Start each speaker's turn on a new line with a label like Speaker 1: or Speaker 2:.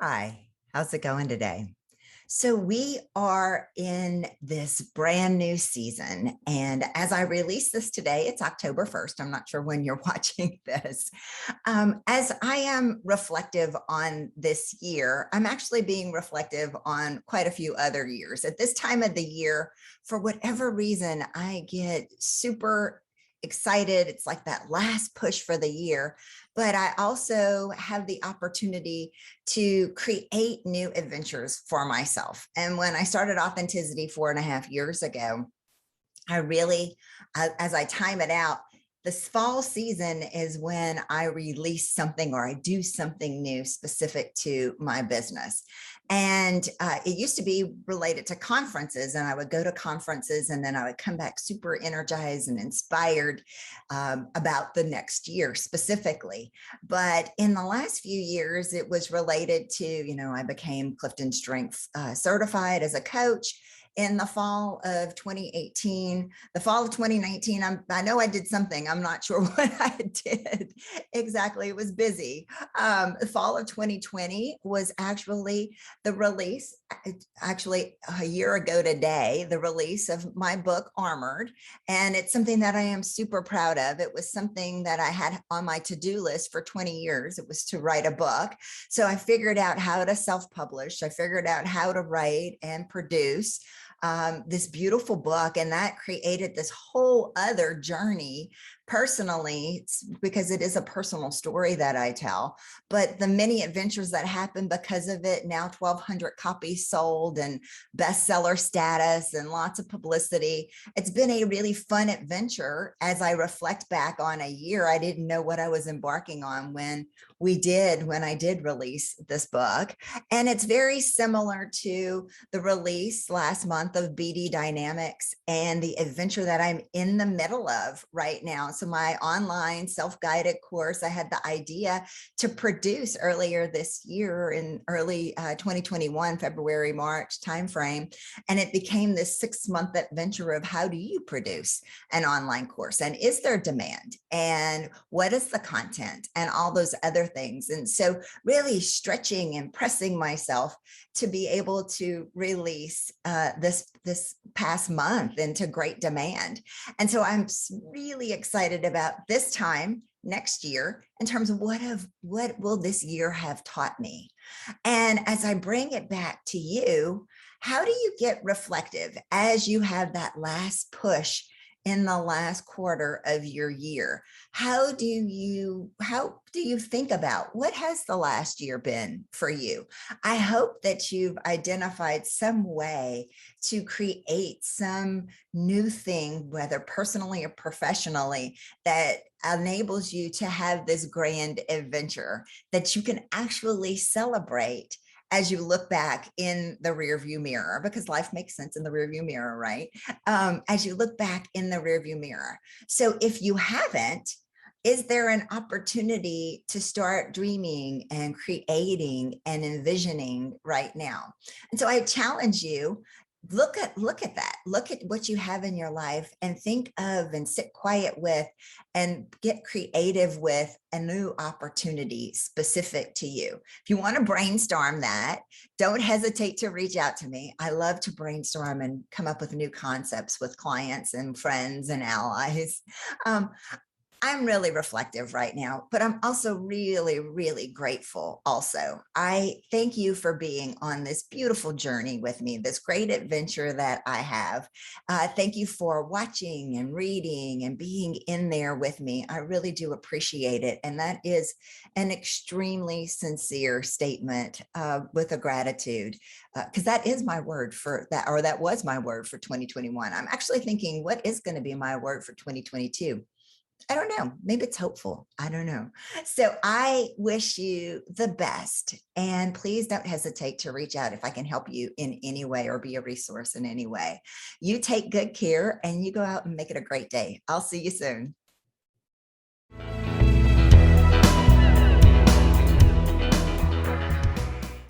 Speaker 1: Hi, how's it going today? So, we are in this brand new season. And as I release this today, it's October 1st. I'm not sure when you're watching this. As I am reflective on this year, I'm actually being reflective on quite a few other years. At this time of the year, for whatever reason, I get super excited. It's like that last push for the year. But I also have the opportunity to create new adventures for myself. And when I started Authenticity 4.5 years ago, I really, as I time it out, this fall season is when I release something or I do something new specific to my business. And it used to be related to conferences, and I would go to conferences and then I would come back super energized and inspired about the next year specifically. But in the last few years, it was related to, I became Clifton Strength certified as a coach in the fall of 2018. The fall of 2019, I know I did something. I'm not sure what I did exactly. It was busy. The fall of 2020 was actually the release, actually a year ago today, the release of my book, Armored. And it's something that I am super proud of. It was something that I had on my to-do list for 20 years. It was to write a book. So I figured out how to self-publish. I figured out how to write and produce this beautiful book. And that created this whole other journey personally, because it is a personal story that I tell. But the many adventures that happened because of it, now 1,200 copies sold and bestseller status and lots of publicity. It's been a really fun adventure. As I reflect back on a year, I didn't know what I was embarking on when I did release this book. And it's very similar to the release last month of BD Dynamics and the adventure that I'm in the middle of right now. So my online self-guided course, I had the idea to produce earlier this year in early 2021, February, March timeframe. And it became this 6-month adventure of how do you produce an online course? And is there demand? And what is the content? And all those other things. And so really stretching and pressing myself to be able to release this past month into great demand. And so I'm really excited about this time next year in terms of what will this year have taught me. And as I bring it back to you, how do you get reflective as you have that last push in the last quarter of your year? How do you think about what has the last year been for you? I hope that you've identified some way to create some new thing, whether personally or professionally, that enables you to have this grand adventure that you can actually celebrate as you look back in the rearview mirror, because life makes sense in the rearview mirror, right? As you look back in the rearview mirror. So if you haven't, is there an opportunity to start dreaming and creating and envisioning right now? And so I challenge you, look at that, look at what you have in your life and think of and sit quiet with and get creative with a new opportunity specific to you. If you want to brainstorm that, don't hesitate to reach out to me. I love to brainstorm and come up with new concepts with clients and friends and allies. um, I'm really reflective right now, but I'm also really, really grateful also. I thank you for being on this beautiful journey with me, this great adventure that I have. Thank you for watching and reading and being in there with me. I really do appreciate it. And that is an extremely sincere statement with a gratitude, because that is my word for that, or that was my word for 2021. I'm actually thinking, what is going to be my word for 2022? I don't know. Maybe it's hopeful. I don't know. So I wish you the best. And please don't hesitate to reach out if I can help you in any way or be a resource in any way. You take good care and you go out and make it a great day. I'll see you soon.